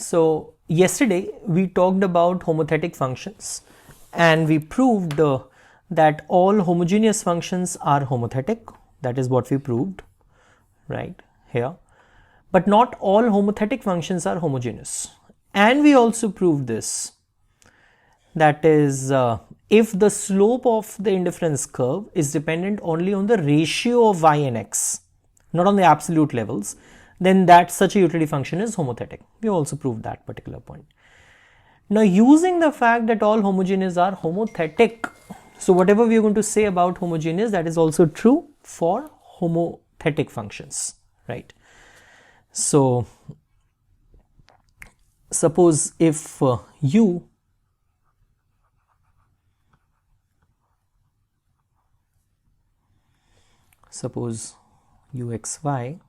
So yesterday we talked about homothetic functions and we proved that all homogeneous functions are homothetic. That is what we proved right here. But not all homothetic functions are homogeneous. And we also proved this. That is, if the slope of the indifference curve is dependent only on the ratio of y and x, not on the absolute levels, then that such a utility function is homothetic. We also proved that particular point. Now, using the fact that all homogeneous are homothetic, so whatever we are going to say about homogeneous, that is also true for homothetic functions, right? So, suppose if u suppose uxy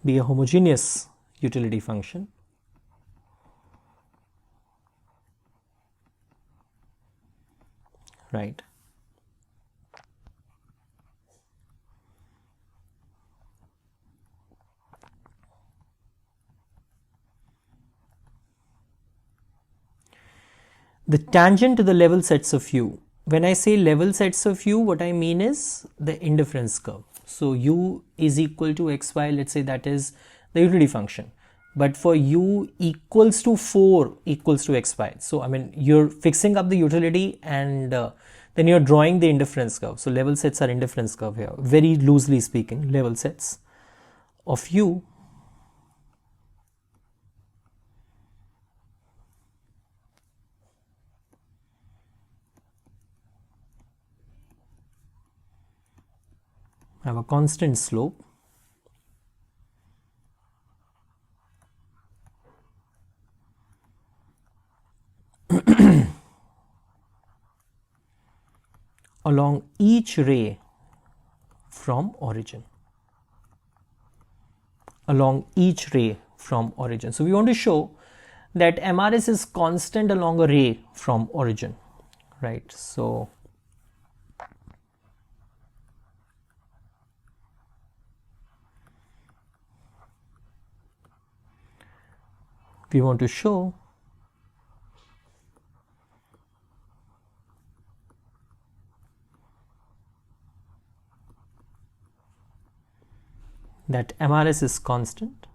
be a homogeneous utility function, right? The tangent to the level sets of u. When I say level sets of u, what I mean is the indifference curve. So u is equal to xy, let's say that is the utility function. But for u equals to 4 equals to xy. So I mean you're fixing up the utility and then you're drawing the indifference curve. So level sets are indifference curve here. Very loosely speaking, level sets of u have a constant slope along each ray from origin. Along each ray from origin. So we want to show that MRS is constant along a ray from origin, right? So we want to show that MRS is constant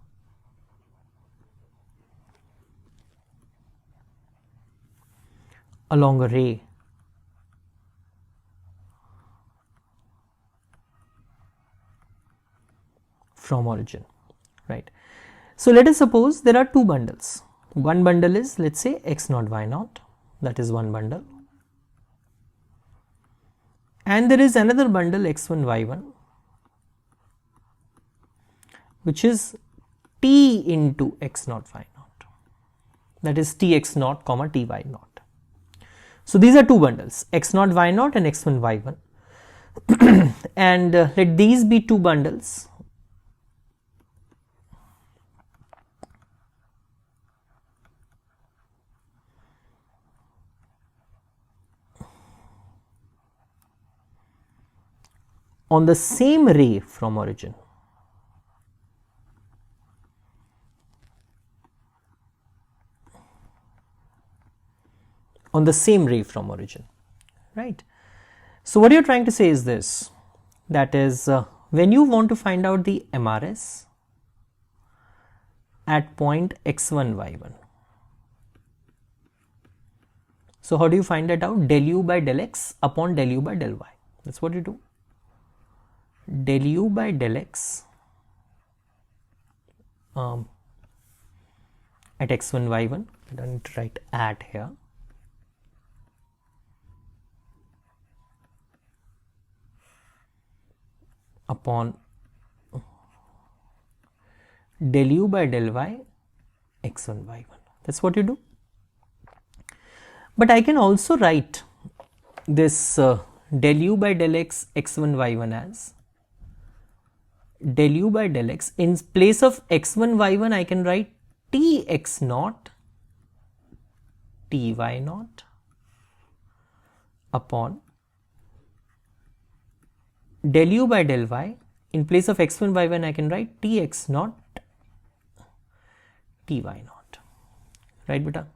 along a ray from origin, right? So let us suppose there are two bundles. One bundle is, let's say, x0 y0, that is one bundle, and there is another bundle x1 y1, which is t into x0 y0, that is tx0 comma ty0. So these are two bundles, x0 y0 and x1 y1 and let these be two bundles on the same ray from origin. On the same ray from origin, right? So what you're trying to say is this, that is when you want to find out the MRS at point x1 y1, so how do you find that out? Del u by del x upon del u by del y. That's what you do. Del u by del x at x1 y1, I don't need to write at here, upon del u by del y x1 y1. That's what you do. But I can also write this del u by del x x1 y1 as del u by del x. In place of x1 y1 I can write tx0 ty0 upon del u by del y, in place of x1 y1 I can write tx naught ty naught, right beta?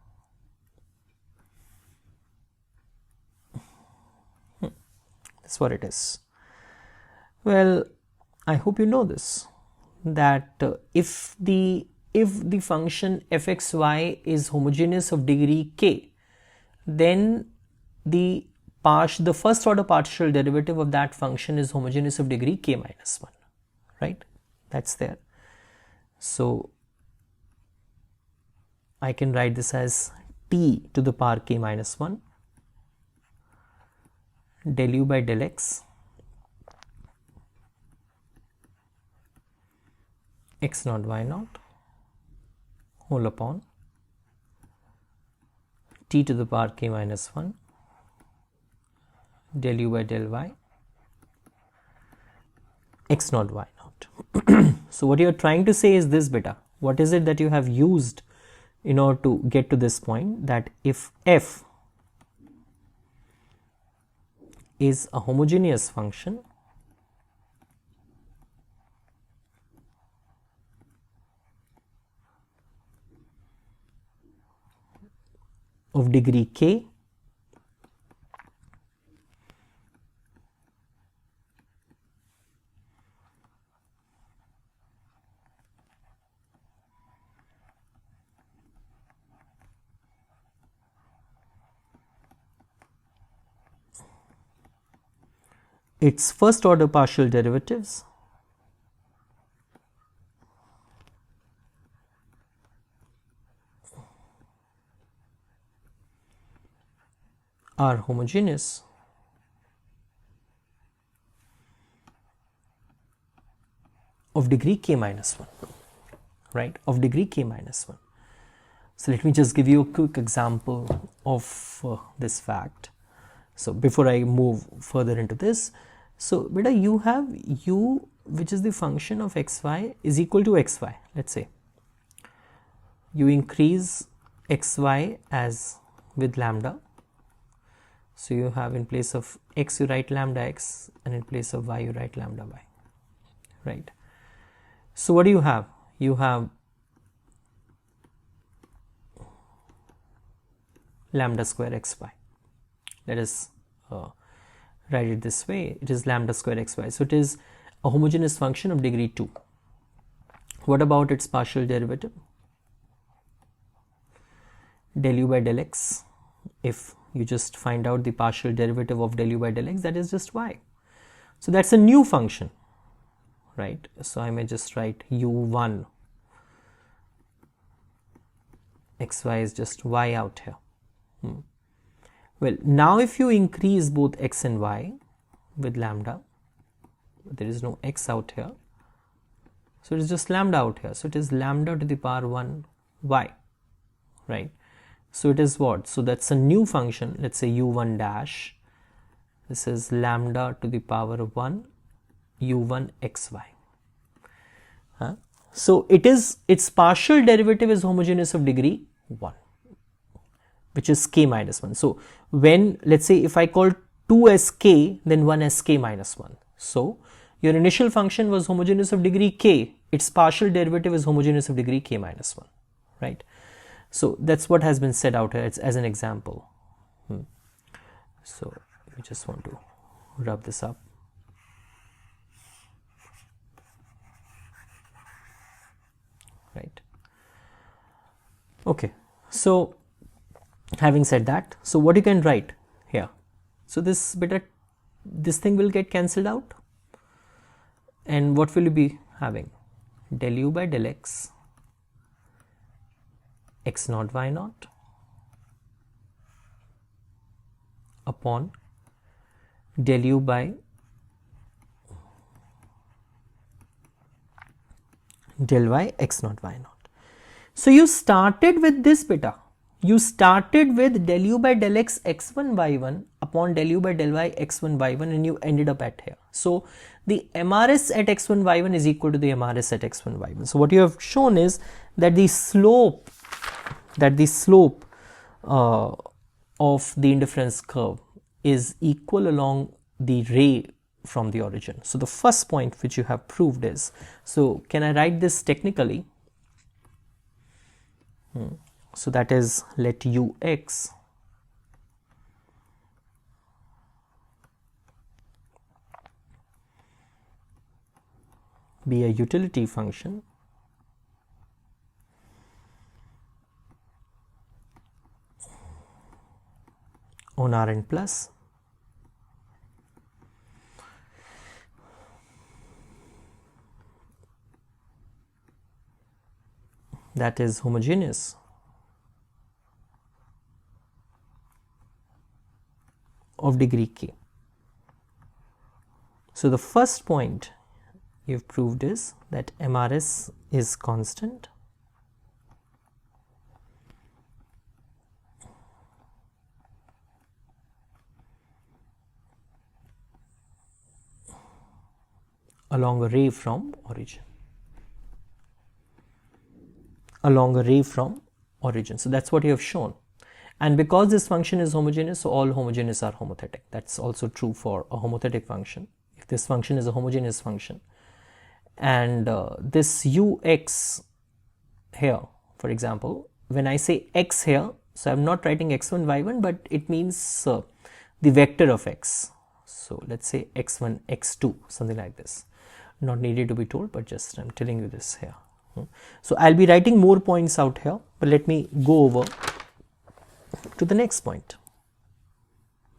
That's what it is. Well, I hope you know this, that if the function fxy is homogeneous of degree k, then the first order partial derivative of that function is homogeneous of degree k minus 1, right? That's there. So I can write this as t to the power k minus 1 del u by del x x naught y naught whole upon t to the power k minus 1 del u by del y x naught y naught. So what you are trying to say is this beta. What is it that you have used in order to get to this point, that if f is a homogeneous function of degree k, its first order partial derivatives are homogeneous of degree k minus 1, right, of degree k minus 1. So let me just give you a quick example of this fact. So before I move further into this, so beta, you have u, which is the function of xy, is equal to xy. Let's say you increase xy as with lambda. So you have, in place of x you write lambda x, and in place of y you write lambda y, right? So what do you have? You have lambda square xy. Let us write it this way. It is lambda square xy. So it is a homogeneous function of degree 2. What about its partial derivative? Del u by del x. If you just find out the partial derivative of del u by del x, that is just y. So that's a new function, right? So I may just write u1 xy is just y out here. Well, now if you increase both x and y with lambda, there is no x out here, so it is just lambda out here. So it is lambda to the power 1 y, right? So it is what? So that's a new function. Let's say u1 dash. This is lambda to the power of 1 u1 xy. So it is, its partial derivative is homogeneous of degree 1, which is k minus 1. So when, let's say if I call 2 as k, then 1 as k minus 1. So your initial function was homogeneous of degree k, its partial derivative is homogeneous of degree k minus 1, right? So that's what has been said out here. It's as an example. So we just want to rub this up. Right. Okay. So having said that, so what you can write here? So this thing will get cancelled out, and what will you be having? Del u by del x x naught y naught upon del u by del y x naught y naught. So you started with this beta. You started with del u by del x x1 y1 upon del u by del y x1 y1, and you ended up at here. So the MRS at x1 y1 is equal to the MRS at x1 y1. So what you have shown is that the slope of the indifference curve is equal along the ray from the origin. So the first point which you have proved is, so can I write this technically? So that is, let ux be a utility function on Rn plus that is homogeneous of degree k. So the first point you've proved is that MRS is constant along a ray from origin. Along a ray from origin. So that's what you have shown. And because this function is homogeneous, so all homogeneous are homothetic. That's also true for a homothetic function. If this function is a homogeneous function, and this ux here, for example, when I say x here, so I'm not writing x1, y1, but it means the vector of x. So let's say x1, x2, something like this. Not needed to be told, but just I'm telling you this here. So I'll be writing more points out here, but let me go over to the next point.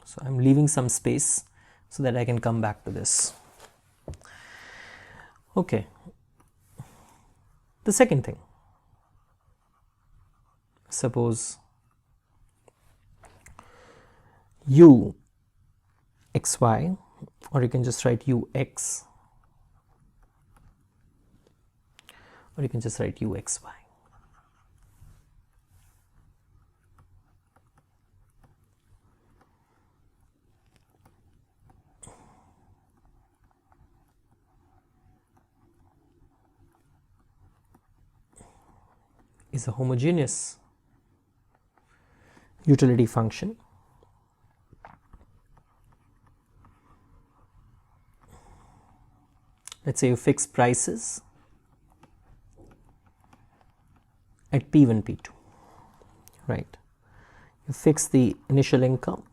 So I'm leaving some space so that I can come back to this. Okay. The second thing, suppose u xy, or you can just write ux, or you can just write uxy. Is a homogeneous utility function let's say you fix prices at P1, P2, right? You fix the initial income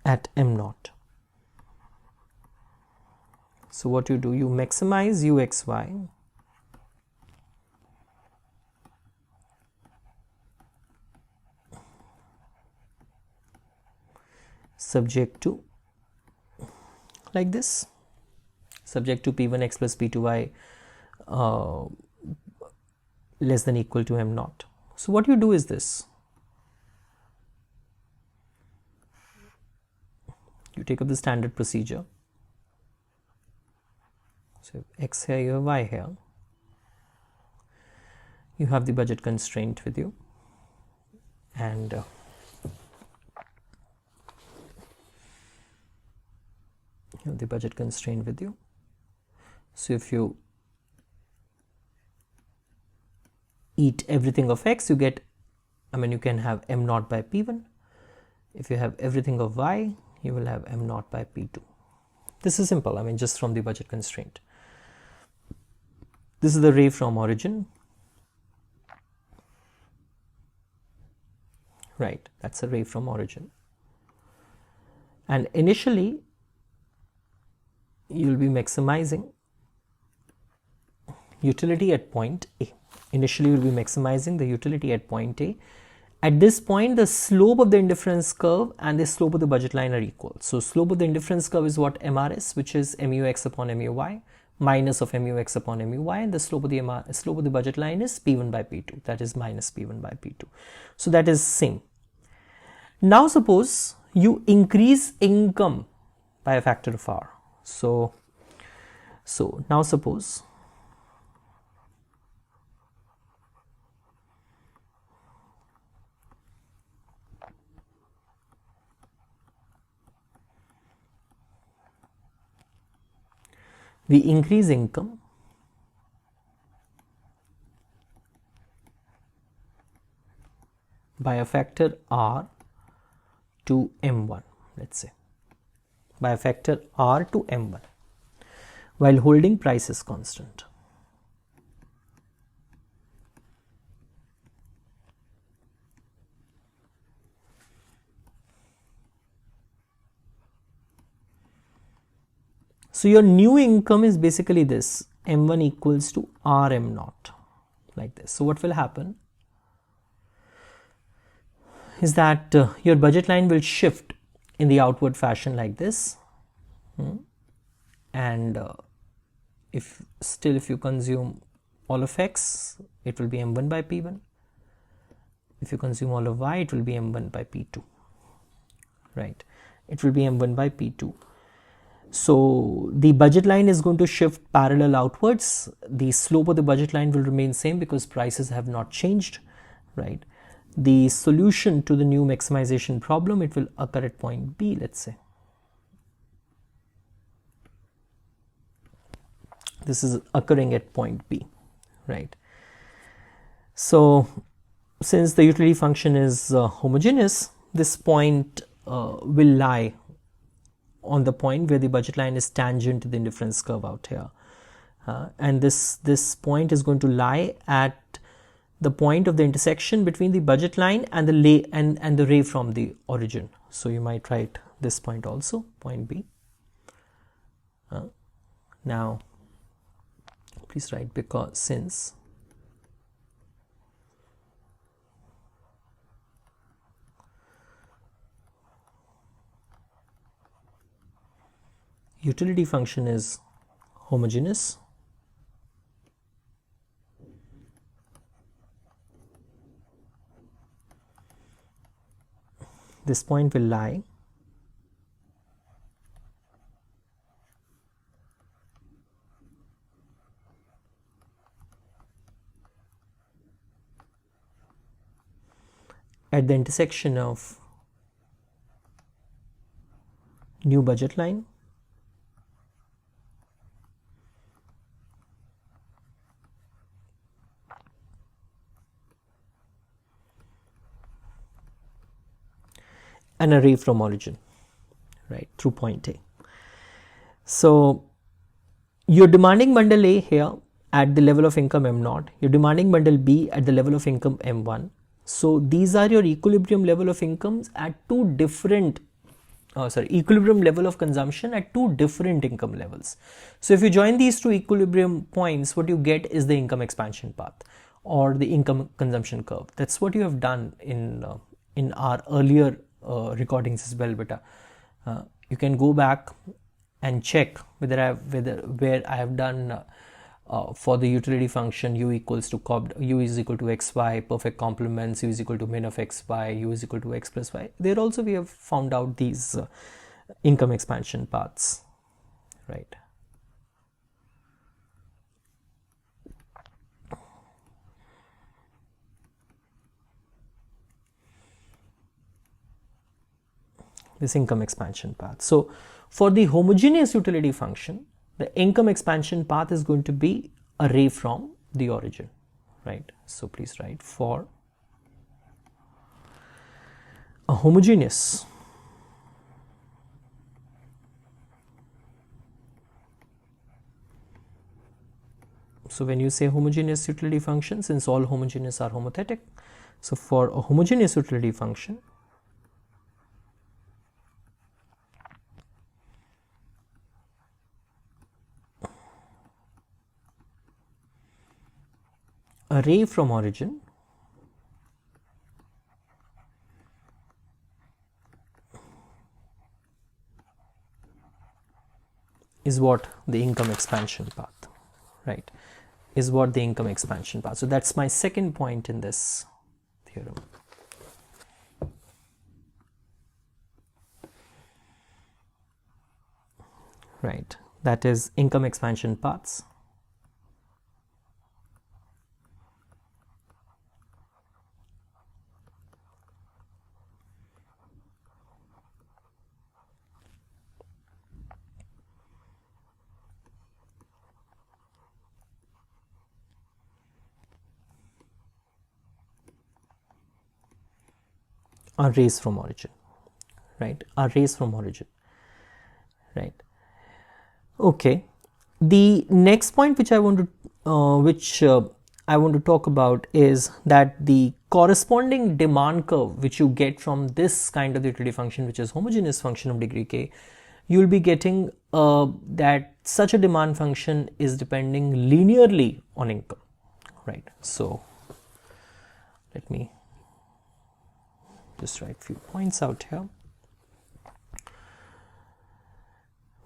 at M naught. So what you do, you maximize uxy subject to, like this, subject to P1 x plus P2y less than equal to M naught. So what you do is this, you take up the standard procedure. So x here, you have y here, you have the budget constraint with you, and you have the budget constraint with you. So if you eat everything of x, you get, you can have M naught by P1. If you have everything of y, you will have M naught by P2. This is simple, just from the budget constraint. This is the ray from origin, right? That's a ray from origin. And initially, you will be maximizing utility at point A. Initially, you will be maximizing the utility at point A. At this point, the slope of the indifference curve and the slope of the budget line are equal. So slope of the indifference curve is what? MRS, which is MUX upon MUY, minus of MUX upon MUY, and the slope of the budget line is P1 by P2, that is minus P1 by P2. So that is same. Now suppose you increase income by a factor of R. So now suppose we increase income by a factor r to m1, let's say, by a factor r to m1, while holding prices constant. So your new income is basically this, m1 equals to rm naught, like this. So what will happen is that your budget line will shift in the outward fashion like this, and if you consume all of x, it will be m1 by p1. If you consume all of y, it will be m1 by p2, right? It will be m1 by p2. So the budget line is going to shift parallel outwards. The slope of the budget line will remain same because prices have not changed, right? The solution to the new maximization problem, it will occur at point B, let's say. This is occurring at point B, right? So since the utility function is homogeneous, this point will lie on the point where the budget line is tangent to the indifference curve out here, and this point is going to lie at the point of the intersection between the budget line and the ray from the origin. So you might write this point also, point B. Now please write, because since utility function is homogeneous, this point will lie at the intersection of new budget line and a ray from origin, right, through point A. So your demanding bundle A here at the level of income m0, your demanding bundle B at the level of income m1. So these are your equilibrium level of incomes at two different equilibrium level of consumption at two different income levels. So if you join these two equilibrium points, what you get is the income expansion path or the income consumption curve. That's what you have done in our earlier recordings as well, beta. You can go back and check where I have done for the utility function u equals to u is equal to xy, perfect complements, u is equal to min of xy, u is equal to x plus y. There also we have found out these income expansion paths, right? This income expansion path. So for the homogeneous utility function, the income expansion path is going to be a ray from the origin, right? So please write, for a homogeneous so when you say homogeneous utility function, since all homogeneous are homothetic, so for a homogeneous utility function, a ray from origin is what the income expansion path, right? Is what the income expansion path. So that's my second point in this theorem. Right, that is income expansion paths. are raised from origin, right? Are raised from origin, right? Okay. The next point which I want to talk about is that the corresponding demand curve which you get from this kind of utility function, which is homogeneous function of degree k, you will be getting that such a demand function is depending linearly on income, right? So let me just write a few points out here.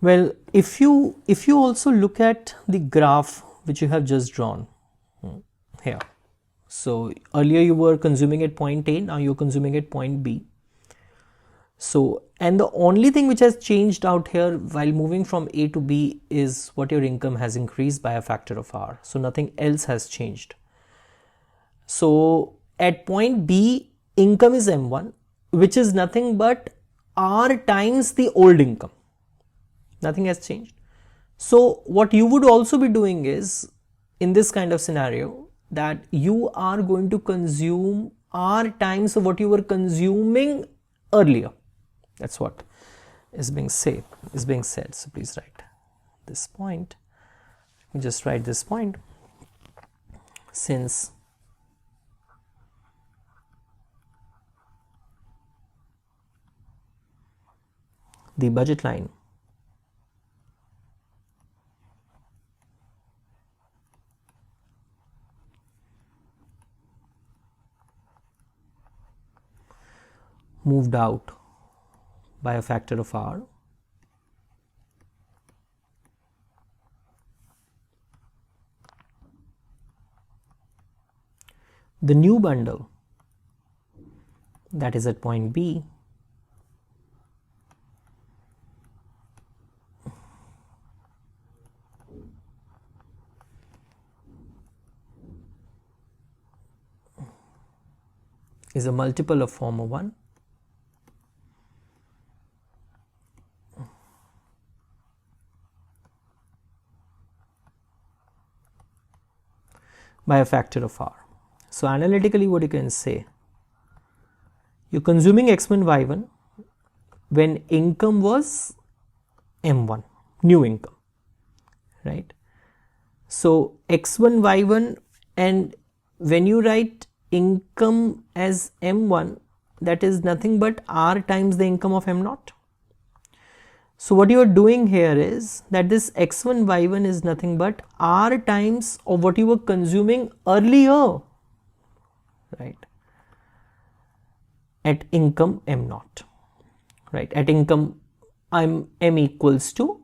Well, if you also look at the graph which you have just drawn here, so earlier you were consuming at point A, now you're consuming at point B. So, and the only thing which has changed out here while moving from A to B is what your income has increased by a factor of R. So nothing else has changed. So at point B, income is M1, which is nothing but R times the old income. Nothing has changed. So what you would also be doing is, in this kind of scenario, that you are going to consume R times of what you were consuming earlier. That's what is being said. So please write this point. Let me just write this point. Since the budget line moved out by a factor of R, the new bundle that is at point B is a multiple of former one by a factor of R. So analytically what you can say, you're consuming x1 y1 when income was m1, new income, right? So x1 y1, and when you write income as m1, that is nothing but R times the income of m0. So what you are doing here is that this x1 y1 is nothing but R times of what you were consuming earlier, right, at income m0, right? At income m equals to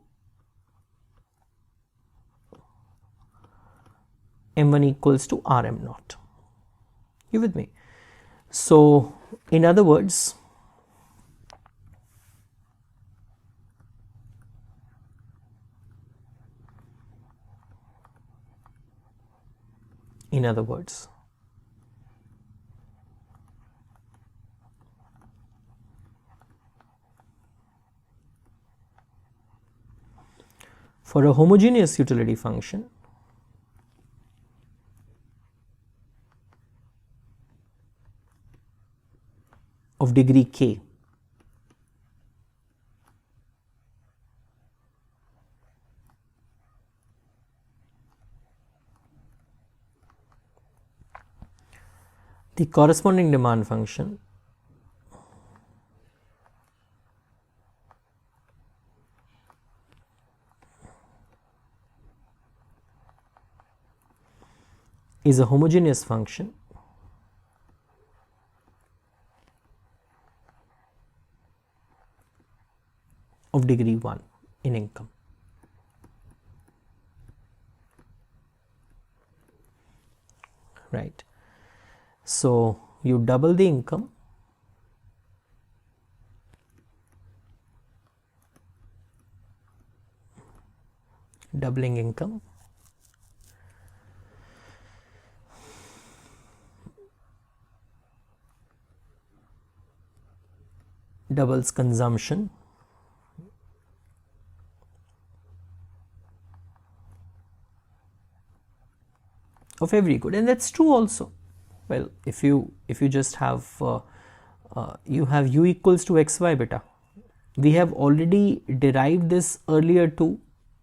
m1 equals to rm0. You with me? So in other words, for a homogeneous utility function, of degree k, the corresponding demand function is a homogeneous function of degree 1 in income. Right. So you double the income, doubling income, doubles consumption, of every good, and that's true also. Well, if you just have you have u equals to xy beta. We have already derived this earlier too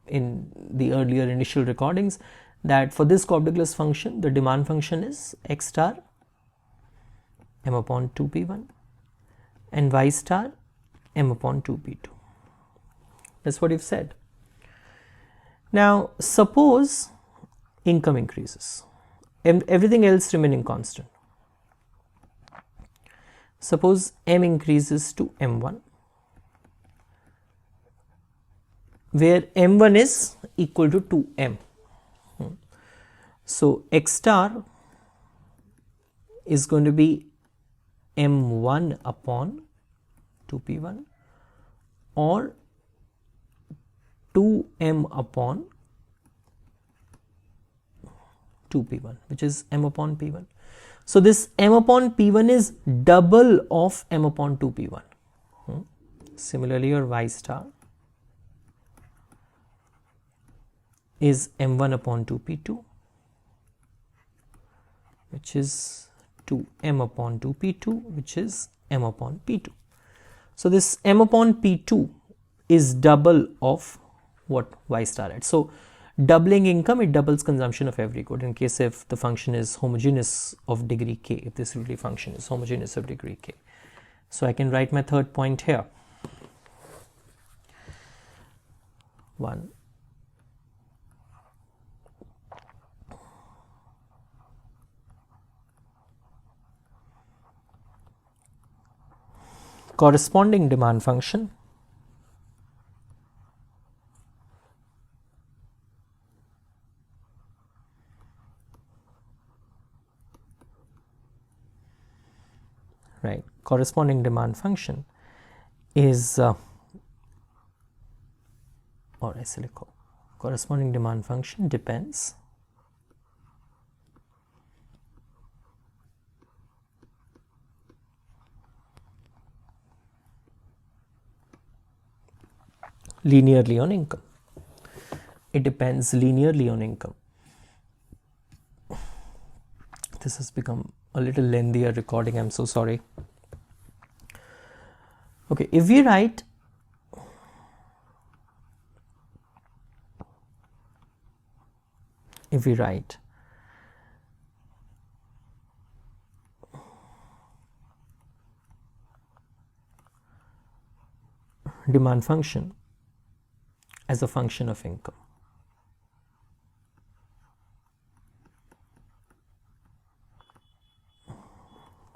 in the earlier initial recordings, that for this Cobb-Douglas function the demand function is x star m upon 2p1 and y star m upon 2p2. That's what you've said. Now suppose income increases and everything else remaining constant. Suppose m increases to m1, where m1 is equal to 2m. So x star is going to be m1 upon 2p1 or 2m upon 2p1, which is m upon p1. So this m upon p1 is double of m upon 2p1. Similarly, your y star is m1 upon 2p2, which is 2m upon 2p2, which is m upon p2. So this m upon p2 is double of what y star had. So doubling income, it doubles consumption of every good in case if the function is homogeneous of degree k, if this really function is homogeneous of degree k. So I can write my third point here. 1. Corresponding demand function corresponding demand function is corresponding demand function depends linearly on income. It depends linearly on income. This has become a little lengthier recording, I'm so sorry. Okay, if we write demand function as a function of income,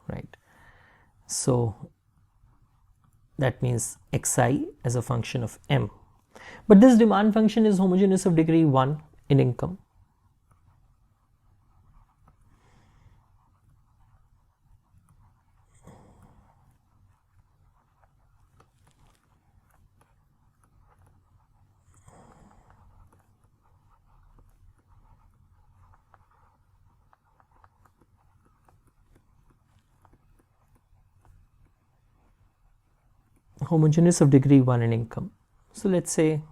right? So that means xi as a function of m. But this demand function is homogeneous of degree 1 in income. Homogeneous of degree 1 in income. So let's say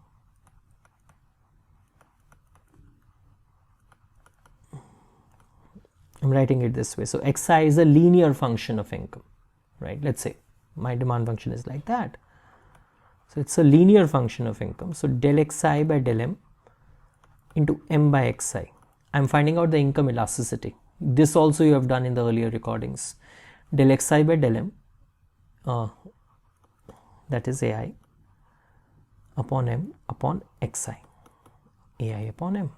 I'm writing it this way. So xi is a linear function of income, right? Let's say my demand function is like that. So it's a linear function of income. So del xi by del m into m by xi. I'm finding out the income elasticity. This also you have done in the earlier recordings. Del xi by del m, that is ai upon m upon xi, ai upon m.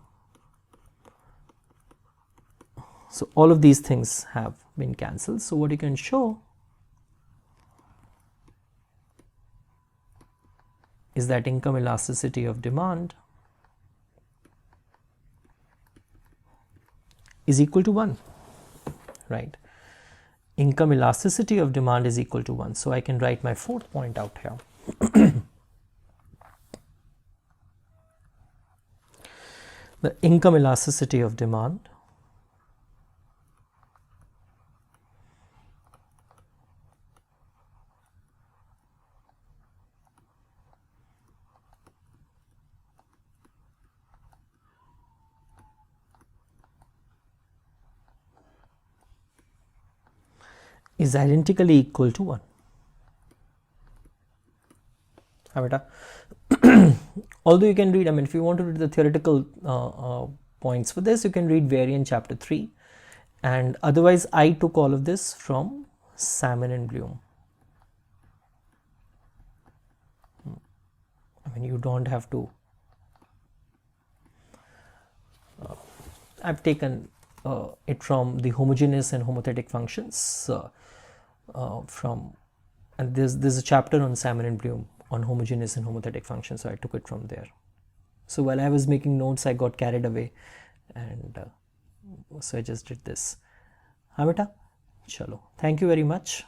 So all of these things have been cancelled. So what you can show is that income elasticity of demand is equal to 1, right? Income elasticity of demand is equal to 1. So I can write my fourth point out here. The income elasticity of demand is identically equal to 1. Although you can read, I mean, if you want to read the theoretical points for this, you can read Varian chapter 3, and otherwise I took all of this from Salmon and Bloom. I mean, you don't have to. I've taken it from the homogeneous and homothetic functions and there's a chapter on Salmon and Bloom on homogeneous and homothetic functions, so I took it from there. So while I was making notes, I got carried away, and so I just did this. हाँ बेटा, चलो, thank you very much.